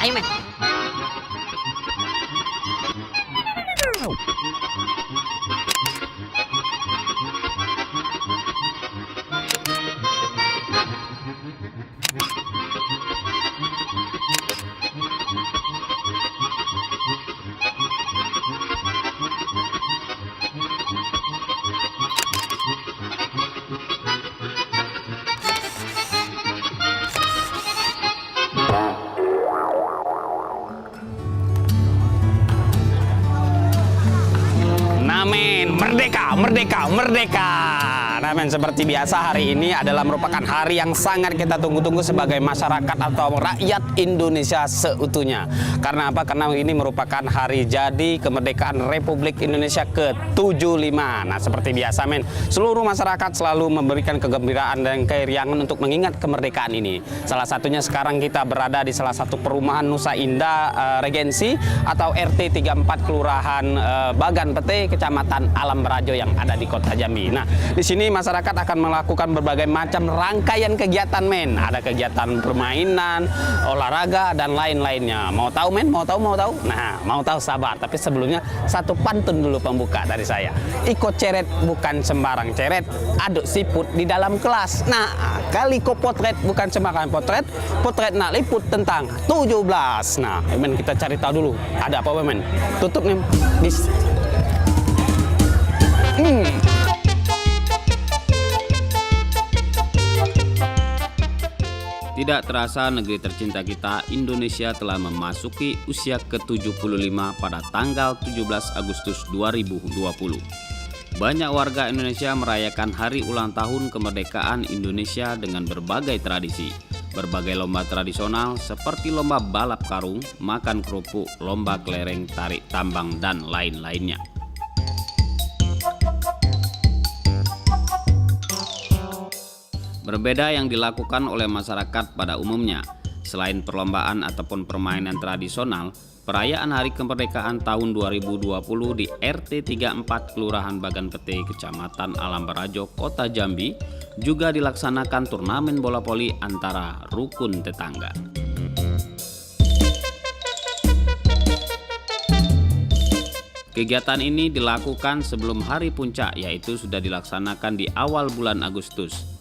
Ayo men. Merdeka, merdeka, merdeka. Nah men, seperti biasa hari ini adalah merupakan hari yang sangat kita tunggu-tunggu sebagai masyarakat atau rakyat Indonesia seutuhnya. Karena apa? Karena ini merupakan hari jadi kemerdekaan Republik Indonesia ke-75. Nah seperti biasa men, seluruh masyarakat selalu memberikan kegembiraan dan keriangan untuk mengingat kemerdekaan ini. Salah satunya sekarang kita berada di salah satu perumahan Nusa Indah Regensi atau RT 34 Kelurahan Bagan Pete, Kecamatan Alam Barajo yang ada di Kota Jambi. Nah, di sini masyarakat akan melakukan berbagai macam rangkaian kegiatan men. Ada kegiatan permainan, olahraga dan lain-lainnya. Mau tahu men? Mau tahu? Nah, mau tahu sabar. Tapi sebelumnya satu pantun dulu pembuka dari saya. Ikut ceret bukan sembarang ceret, aduk siput di dalam kelas. Nah, kali ko potret bukan sembarang potret, potret nak liput tentang 17. Nah, men kita cari tahu dulu. Ada apa men? Tutup nih. Tidak terasa negeri tercinta kita, Indonesia telah memasuki usia ke-75 pada tanggal 17 Agustus 2020. Banyak warga Indonesia merayakan hari ulang tahun kemerdekaan Indonesia dengan berbagai tradisi. Berbagai lomba tradisional seperti lomba balap karung, makan kerupuk, lomba kelereng, tarik tambang, dan lain-lainnya. Berbeda yang dilakukan oleh masyarakat pada umumnya. Selain perlombaan ataupun permainan tradisional, perayaan Hari Kemerdekaan tahun 2020 di RT 34 Kelurahan Bagan Pete, Kecamatan Alam Barajo, Kota Jambi juga dilaksanakan turnamen bola voli antara rukun tetangga. Kegiatan ini dilakukan sebelum hari puncak, yaitu sudah dilaksanakan di awal bulan Agustus.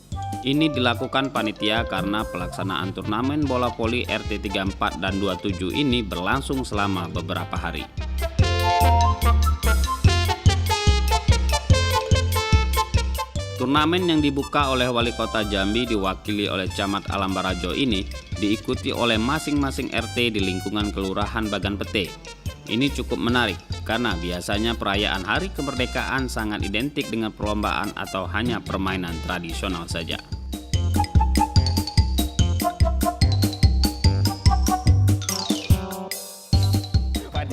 Ini dilakukan panitia karena pelaksanaan turnamen bola voli RT 34 dan 27 ini berlangsung selama beberapa hari. Turnamen yang dibuka oleh Wali Kota Jambi diwakili oleh Camat Alam Barajo ini diikuti oleh masing-masing RT di lingkungan Kelurahan Bagan Pete. Ini cukup menarik karena biasanya perayaan Hari Kemerdekaan sangat identik dengan perlombaan atau hanya permainan tradisional saja.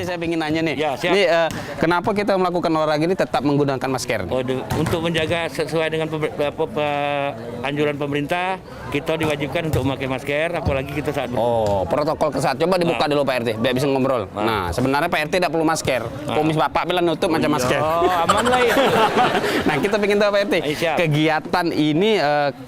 Saya ingin nanya nih, Ya, siap. ini kenapa kita melakukan olahraga ini tetap menggunakan masker? Untuk menjaga sesuai dengan anjuran pemerintah, kita diwajibkan untuk memakai masker, apalagi kita saat Oh, protokol kesehatan. Coba dibuka dulu Pak RT, biar bisa ngobrol. Nah, sebenarnya Pak RT tidak perlu masker. Komis Bapak bilang nutup macam masker. Oh, aman lah ya. Nah, kita ingin tahu Pak RT, Siap. kegiatan ini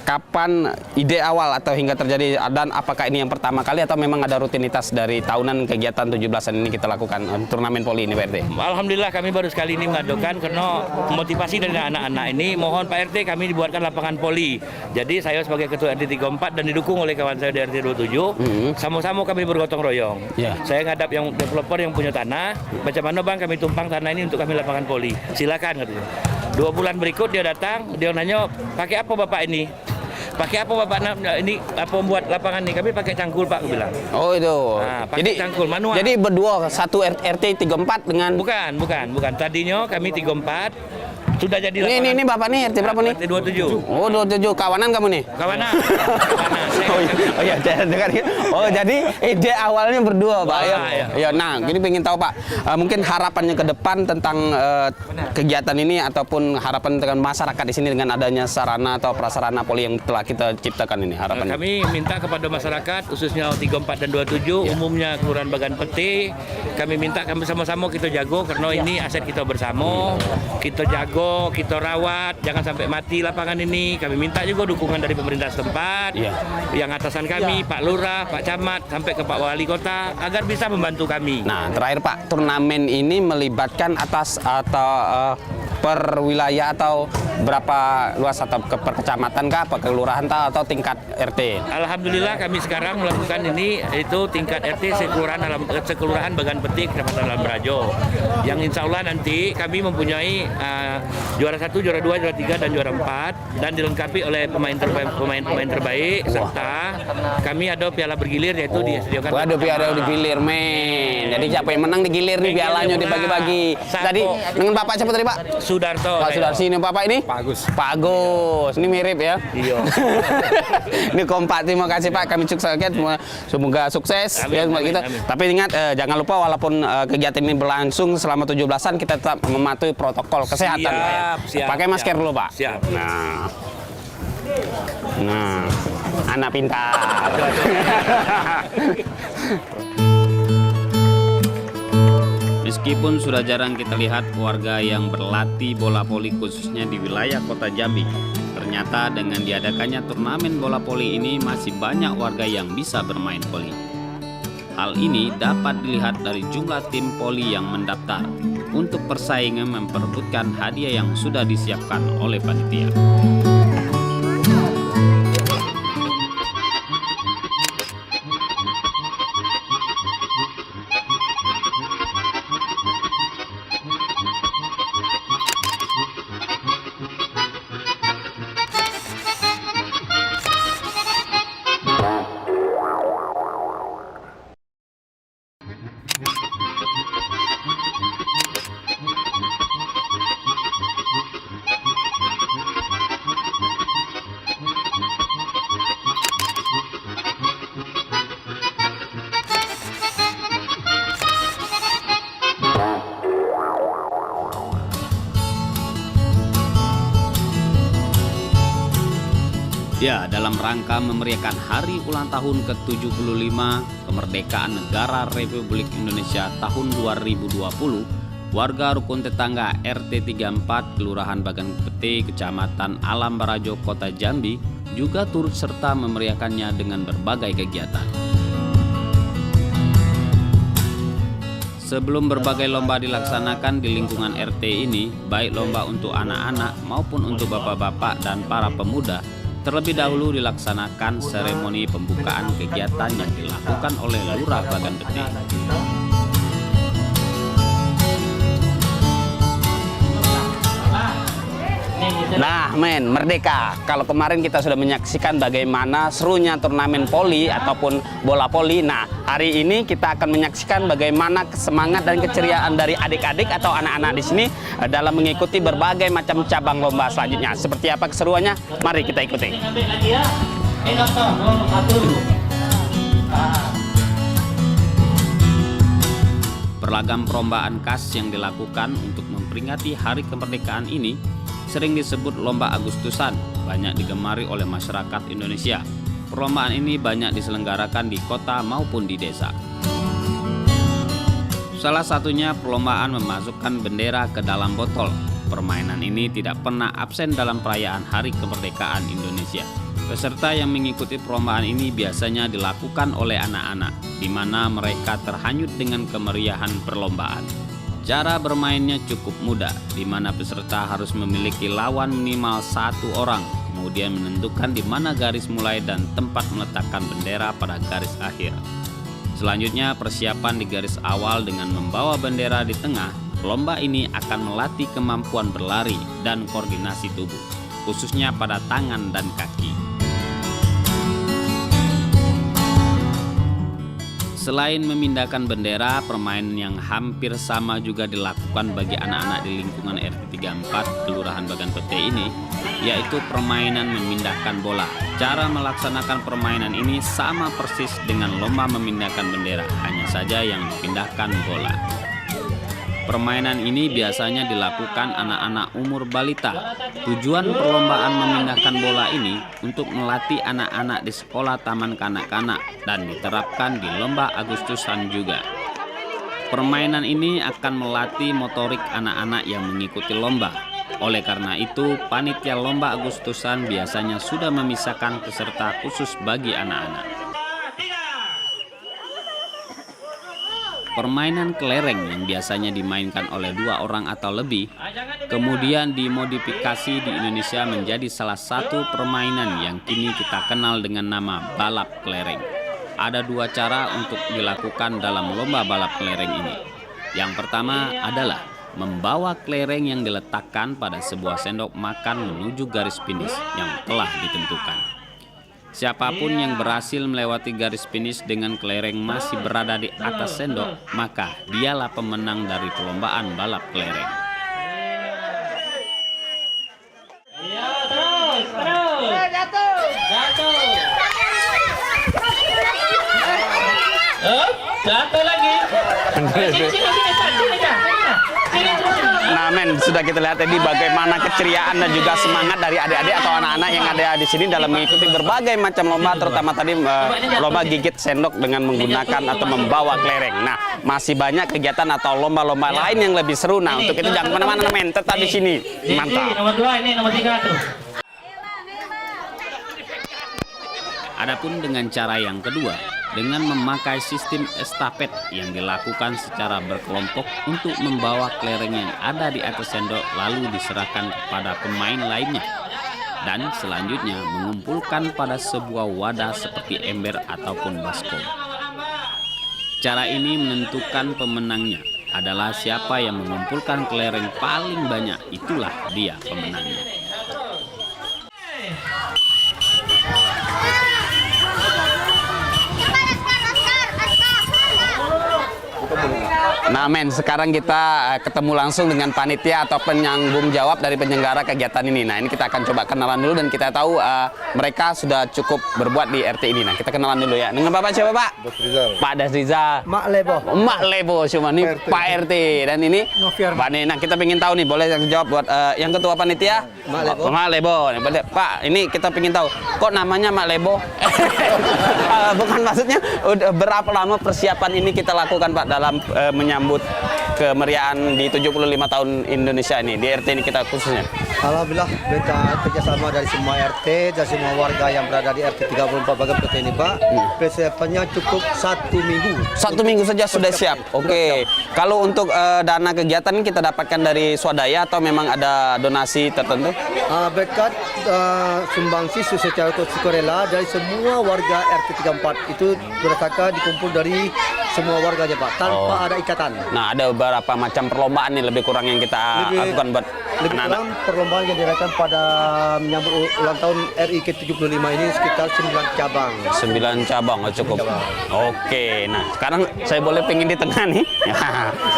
kapan ide awal atau hingga terjadi, dan apakah ini yang pertama kali atau memang ada rutinitas dari tahunan kegiatan 17-an ini kita lakukan turnamen voli ini Pak RT? Alhamdulillah kami baru sekali ini mengadakan karena motivasi dari anak-anak ini, mohon Pak RT kami dibuatkan lapangan voli. Jadi saya sebagai ketua RT 34 dan didukung oleh kawan saya di RT 27, sama-sama kami bergotong royong. Ya. Saya ngadap yang developer yang punya tanah, macam mana bang kami tumpang tanah ini untuk kami lapangan voli. Silakan katanya. 2 bulan berikut dia datang, dia nanya, pakai apa bapak ini? Pakai apa bapak ini apa membuat lapangan ini? Kami pakai cangkul Pak, aku bilang. Oh itu. Nah, pakai Jadi cangkul manual. Jadi berdua, satu RT 34 dengan. Bukan. Tadinya kami 34 sudah jadi Ini Bapak nih RT berapa nih? RT 27. Oh 27, kawanan kamu nih? Kawanan. Oh jadi ide awalnya berdua Pak. Iya. Ya, nah gini pengen tahu Pak, mungkin harapannya ke depan tentang kegiatan ini ataupun harapan dengan masyarakat di sini dengan adanya sarana atau prasarana voli yang telah kita ciptakan ini harapannya. Kami minta kepada masyarakat khususnya 34 dan 27 umumnya Kelurahan Bagan Pete, kami minta kami sama-sama kita jago karena ini aset kita bersama. Kita jago jago, kita rawat, jangan sampai mati lapangan ini. Kami minta juga dukungan dari pemerintah setempat, yang atasan kami, Pak Lurah, Pak Camat, sampai ke Pak Wali Kota, agar bisa membantu kami. Nah, terakhir Pak, turnamen ini melibatkan atas atau per wilayah atau berapa luas atau per kecamatan kah, per kelurahan atau tingkat RT? Alhamdulillah kami sekarang melakukan ini itu tingkat RT sekelurahan Bagan Petik, Kecamatan Alam Barajo. Yang insya Allah nanti kami mempunyai juara 1, juara 2, juara 3, dan juara 4, dan dilengkapi oleh pemain terbaik serta kami ada piala bergilir yaitu disediakan. Waduh, piala bergilir, men. Jadi siapa yang menang digilir nih pialanya dibagi-bagi. Tadi dengan Bapak siapa tadi Pak? Sudarto. Pak Sudarsi, ini Bapak ini? Pak Agus. Ini mirip ya? Iya. Ini kompak. Terima kasih Pak. Kami sukseskan. Semoga sukses. Amin, Ya, kita. amin. Tapi ingat, jangan lupa walaupun kegiatan ini berlangsung selama 17-an, kita tetap mematuhi protokol kesehatan. Siap, Pakai masker dulu Pak. Siap. Nah, anak pintar. Meskipun sudah jarang kita lihat warga yang berlatih bola voli khususnya di wilayah kota Jambi, ternyata dengan diadakannya turnamen bola voli ini masih banyak warga yang bisa bermain voli. Hal ini dapat dilihat dari jumlah tim voli yang mendaftar untuk persaingan memperebutkan hadiah yang sudah disiapkan oleh panitia. Ya, dalam rangka memeriahkan hari ulang tahun ke-75 kemerdekaan negara Republik Indonesia tahun 2020, warga rukun tetangga RT 34 Kelurahan Bagan Petik, Kecamatan Alam Barajo, Kota Jambi juga turut serta memeriahkannya dengan berbagai kegiatan. Sebelum berbagai lomba dilaksanakan di lingkungan RT ini, baik lomba untuk anak-anak maupun untuk bapak-bapak dan para pemuda, terlebih dahulu dilaksanakan seremoni pembukaan kegiatan yang dilakukan oleh Lurah Bagan Petik. Nah, men, merdeka. Kalau kemarin kita sudah menyaksikan bagaimana serunya turnamen voli ataupun bola voli. Nah, hari ini kita akan menyaksikan bagaimana semangat dan keceriaan dari adik-adik atau anak-anak di sini dalam mengikuti berbagai macam cabang lomba selanjutnya. Seperti apa keseruannya? Mari kita ikuti. Beragam perlombaan khas yang dilakukan untuk memperingati hari kemerdekaan ini sering disebut lomba Agustusan, banyak digemari oleh masyarakat Indonesia. Perlombaan ini banyak diselenggarakan di kota maupun di desa. Salah satunya perlombaan memasukkan bendera ke dalam botol. Permainan ini tidak pernah absen dalam perayaan Hari Kemerdekaan Indonesia. Peserta yang mengikuti perlombaan ini biasanya dilakukan oleh anak-anak, di mana mereka terhanyut dengan kemeriahan perlombaan. Cara bermainnya cukup mudah, di mana peserta harus memiliki lawan minimal 1 orang, kemudian menentukan di mana garis mulai dan tempat meletakkan bendera pada garis akhir. Selanjutnya persiapan di garis awal dengan membawa bendera di tengah. Lomba ini akan melatih kemampuan berlari dan koordinasi tubuh, khususnya pada tangan dan kaki. Selain memindahkan bendera, permainan yang hampir sama juga dilakukan bagi anak-anak di lingkungan RT 34 Kelurahan Bagan Petik ini, yaitu permainan memindahkan bola. Cara melaksanakan permainan ini sama persis dengan lomba memindahkan bendera, hanya saja yang dipindahkan bola. Permainan ini biasanya dilakukan anak-anak umur balita. Tujuan perlombaan memindahkan bola ini untuk melatih anak-anak di sekolah taman kanak-kanak dan diterapkan di lomba Agustusan juga. Permainan ini akan melatih motorik anak-anak yang mengikuti lomba. Oleh karena itu, panitia lomba Agustusan biasanya sudah memisahkan peserta khusus bagi anak-anak. Permainan kelereng yang biasanya dimainkan oleh 2 orang atau lebih, kemudian dimodifikasi di Indonesia menjadi salah satu permainan yang kini kita kenal dengan nama balap kelereng. Ada 2 cara untuk dilakukan dalam lomba balap kelereng ini. Yang pertama adalah membawa kelereng yang diletakkan pada sebuah sendok makan menuju garis finish yang telah ditentukan. Siapapun yang berhasil melewati garis finish dengan kelereng masih berada di atas sendok, maka dialah pemenang dari perlombaan balap kelereng. Jatuh lagi. Nah men, sudah kita lihat tadi bagaimana keceriaan dan juga semangat dari adik-adik atau anak-anak yang ada di sini dalam mengikuti berbagai macam lomba, terutama tadi lomba gigit sendok dengan menggunakan atau membawa kelereng. Nah, masih banyak kegiatan atau lomba-lomba lain yang lebih seru. Nah, untuk itu jangan kemana-mana men, tetap di sini. Mantap. Nomor 2 ini, nomor 3 tuh. Adapun dengan cara yang kedua, dengan memakai sistem estafet yang dilakukan secara berkelompok untuk membawa kelereng yang ada di atas sendok lalu diserahkan kepada pemain lainnya. Dan selanjutnya mengumpulkan pada sebuah wadah seperti ember ataupun baskom. Cara ini menentukan pemenangnya adalah siapa yang mengumpulkan kelereng paling banyak, itulah dia pemenangnya. Nah men, sekarang kita ketemu langsung dengan panitia atau penyanggung jawab dari penyelenggara kegiatan ini. Nah ini kita akan coba kenalan dulu dan kita tahu mereka sudah cukup berbuat di RT ini. Nah kita kenalan dulu ya. Dengan Bapak siapa Pak? Dasrizal. Pak Dasrizal. Mak Lebo. Mak Lebo cuma nih RT. Pak RT dan ini Noviar. Pak Nah kita pengen tahu nih, boleh jawab buat yang ketua panitia? Mak Lebo. Oh, Mak Lebo. Pak, ini kita pengen tahu kok namanya Mak Lebo? Bukan, maksudnya udah berapa lama persiapan ini kita lakukan Pak dalam menyambut kemeriahan di 75 tahun Indonesia ini, di RT ini kita khususnya? Alhamdulillah kita kerjasama dari semua RT dan semua warga yang berada di RT 34 Bagan PT ini Pak. Persiapannya cukup 1 minggu. 1 minggu saja sudah siap. Oke. Kalau untuk dana kegiatan kita dapatkan dari swadaya atau memang ada donasi tertentu? Berkat sumbangsi secara sukarela dari semua warga RT 34 itu berdasarkan dikumpul dari semua warganya Pak, tanpa ada ikatan. Nah, ada beberapa macam perlombaan nih lebih kurang yang kita lakukan buat Lebih anak-anak. kurang perlombaan yang diadakan pada menyambut ulang tahun RI ke-75 ini sekitar 9 cabang. 9 cabang, oh cukup. Oke, nah sekarang saya boleh pengen di tengah nih.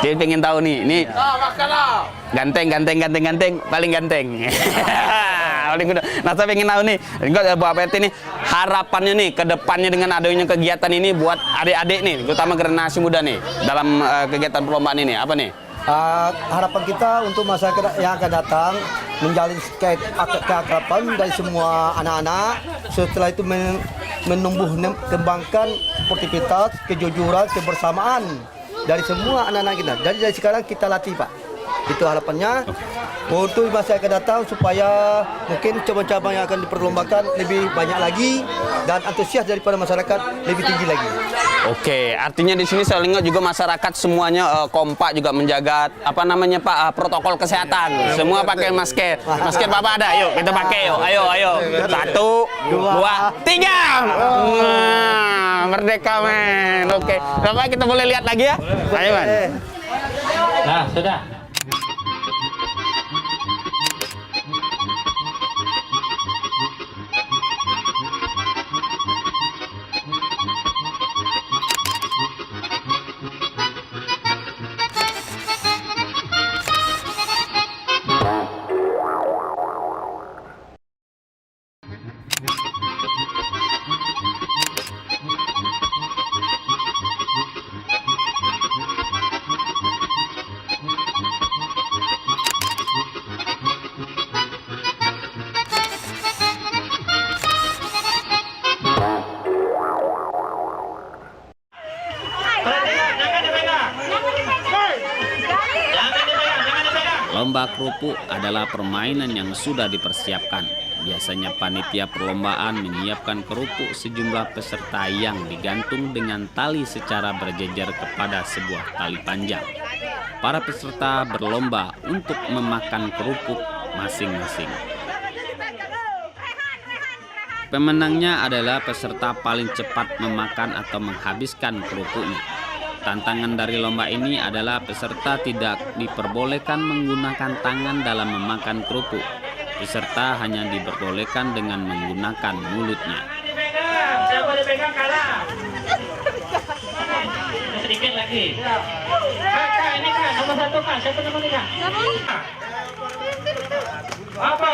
Jadi pengen tahu nih, ini ganteng, paling ganteng. Paling kuda. Nah saya pengen tahu nih, Bapak PT nih harapannya nih ke depannya dengan adanya kegiatan ini buat adik-adik nih, terutama generasi muda nih dalam kegiatan perlombaan ini apa nih? Harapan kita untuk masyarakat yang akan datang menjalin keakraban dari semua anak-anak, setelah itu menumbuh kembangkan sportivitas, kejujuran, kebersamaan dari semua anak-anak kita. Jadi dari sekarang kita latih Pak. Itu harapannya untuk masa akan datang supaya mungkin cabang-cabang yang akan diperlombakan lebih banyak lagi dan antusias daripada masyarakat lebih tinggi lagi. Oke, artinya di sini saya lihat juga masyarakat semuanya kompak juga menjaga apa namanya Pak protokol kesehatan. Semua pakai masker. Masker Bapak ada, yuk kita pakai yuk. Ayo. 1, 2, 3. Nah, merdeka men. Oke, Bapak kita boleh lihat lagi ya? Ayo men. Nah, sudah. Lomba kerupuk adalah permainan yang sudah dipersiapkan. Biasanya panitia perlombaan menyiapkan kerupuk sejumlah peserta yang digantung dengan tali secara berjejer kepada sebuah tali panjang. Para peserta berlomba untuk memakan kerupuk masing-masing. Pemenangnya adalah peserta paling cepat memakan atau menghabiskan kerupuknya. Tantangan dari lomba ini adalah peserta tidak diperbolehkan menggunakan tangan dalam memakan kerupuk. Peserta hanya diperbolehkan dengan menggunakan mulutnya. Siapa dipegang kalah. Sedikit lagi. Kak, ini Kak, nomor 1 Kak. Siapa namanya Kak? Apa?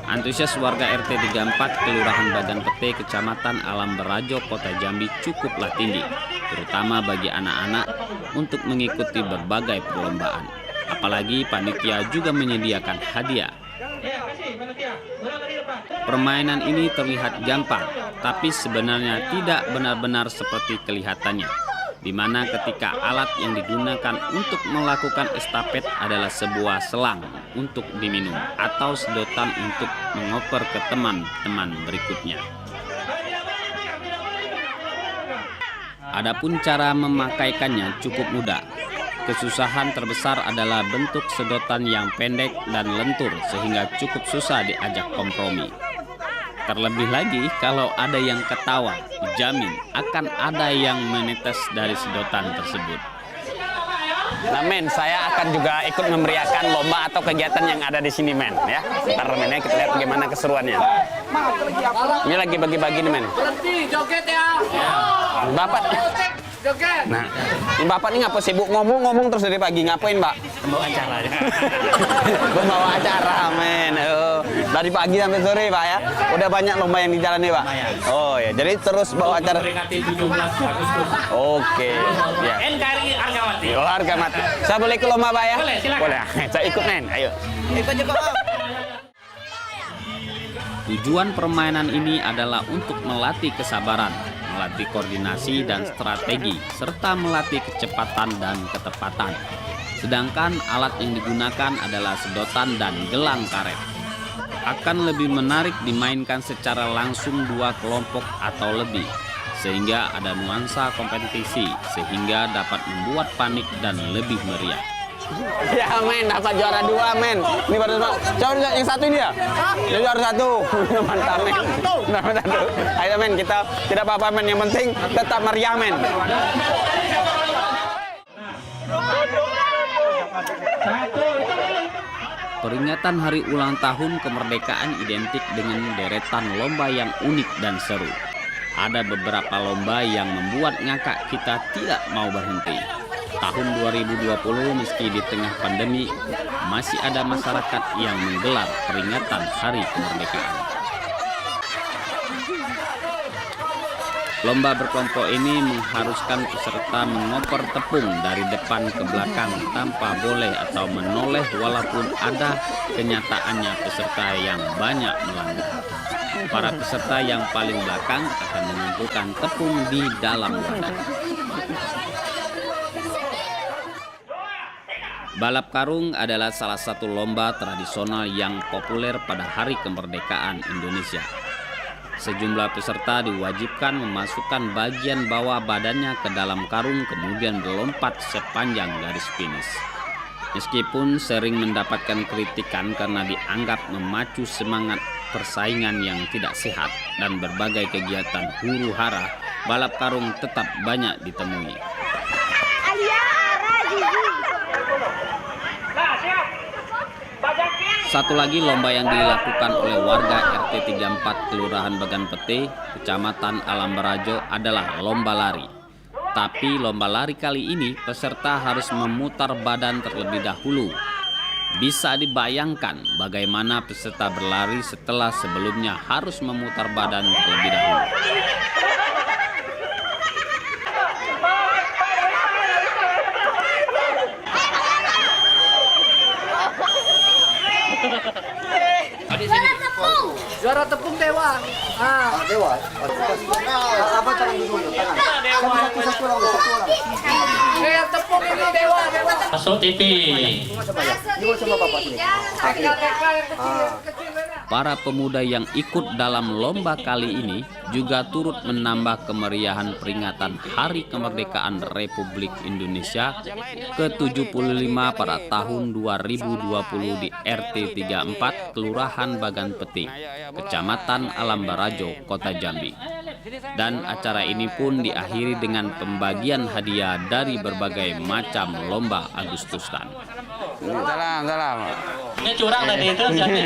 Antusias warga RT 34 Kelurahan Bagan Pete, Kecamatan Alam Berajo, Kota Jambi cukuplah tinggi, terutama bagi anak-anak untuk mengikuti berbagai perlombaan. Apalagi panitia juga menyediakan hadiah. Permainan ini terlihat gampang, tapi sebenarnya tidak benar-benar seperti kelihatannya, di mana ketika alat yang digunakan untuk melakukan estafet adalah sebuah selang untuk diminum atau sedotan untuk mengoper ke teman-teman berikutnya. Adapun cara memakaikannya cukup mudah. Kesusahan terbesar adalah bentuk sedotan yang pendek dan lentur sehingga cukup susah diajak kompromi. Terlebih lagi kalau ada yang ketawa, dijamin akan ada yang menetes dari sedotan tersebut. Nah men, saya akan juga ikut memeriahkan lomba atau kegiatan yang ada di sini men, ya. Ntar men, ya, kita lihat bagaimana keseruannya. Ini lagi bagi-bagi nih men. Berhenti, joget ya. Bapak, Joget. nah, ini bapak ini ngapa sibuk ngomong terus dari pagi, ngapain mbak? Membawa acara. Membawa acara men. Oh, dari pagi sampai sore pak ya. Udah banyak lomba yang dijalani pak. Oh ya, jadi terus bawa acara. Peringati 17 Agustus. Oke, ya. NKRI Argawati. Oh, harga mati. Saya boleh ikut lomba pak ya? Boleh, silakan. Boleh. Saya ikut men. Ayo. Tujuan permainan ini adalah untuk melatih kesabaran, melatih koordinasi dan strategi, serta melatih kecepatan dan ketepatan. Sedangkan alat yang digunakan adalah sedotan dan gelang karet. Akan lebih menarik dimainkan secara langsung dua kelompok atau lebih, sehingga ada nuansa kompetisi, sehingga dapat membuat panik dan lebih meriah. Ya men, dapat juara 2 men. Ini baru juara yang satu ini ya? Ini juara 1. Mantap men. Dapat 1. Ayo men, kita tidak apa-apa men. Yang penting tetap meriah men. Peringatan hari ulang tahun kemerdekaan identik dengan deretan lomba yang unik dan seru. Ada beberapa lomba yang membuat ngakak kita tidak mau berhenti. Tahun 2020 meski di tengah pandemi masih ada masyarakat yang menggelar peringatan hari kemerdekaan. Lomba berkelompok ini mengharuskan peserta mengoper tepung dari depan ke belakang tanpa boleh atau menoleh walaupun ada kenyataannya peserta yang banyak melanggar. Para peserta yang paling belakang akan mengumpulkan tepung di dalam wadah. Balap karung adalah salah satu lomba tradisional yang populer pada Hari Kemerdekaan Indonesia. Sejumlah peserta diwajibkan memasukkan bagian bawah badannya ke dalam karung kemudian berlompat sepanjang garis finish. Meskipun sering mendapatkan kritikan karena dianggap memacu semangat persaingan yang tidak sehat dan berbagai kegiatan huru-hara, balap karung tetap banyak ditemui. Satu lagi lomba yang dilakukan oleh warga RT 34 Kelurahan Bagan Pete, Kecamatan Alam Berajo adalah lomba lari. Tapi lomba lari kali ini peserta harus memutar badan terlebih dahulu. Bisa dibayangkan bagaimana peserta berlari setelah sebelumnya harus memutar badan terlebih dahulu. Juara tepung Dewa. Dewa. Apa tangan dulu? Tangan. Satu orang. Tepung. Masuk TV. Para pemuda yang ikut dalam lomba kali ini juga turut menambah kemeriahan peringatan Hari Kemerdekaan Republik Indonesia ke-75 pada tahun 2020 di RT 34 Kelurahan Bagan Peting, Kecamatan Alam Barajo, Kota Jambi. Dan acara ini pun diakhiri dengan pembagian hadiah dari berbagai macam lomba Agustusan. Salam. Ini curang tadi itu jadi.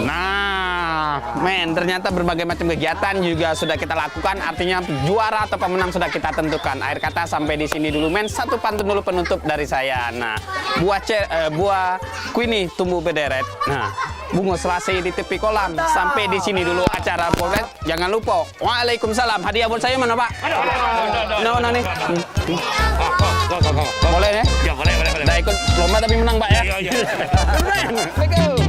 Nah, men, ternyata berbagai macam kegiatan juga sudah kita lakukan. Artinya juara atau pemenang sudah kita tentukan. Akhir kata sampai di sini dulu, men. Satu pantun dulu penutup dari saya. Nah, buah kuini tumbuh berderet. Nah, bunga selasih di tepi kolam. Sampai di sini dulu acara potret. Jangan lupa. Waalaikumsalam. Hadiah buat saya mana, Pak? Mana nih? Boleh ya? Ya boleh. Udah ikut lomba tapi menang, Pak ya? Iya. Keren. Let's go.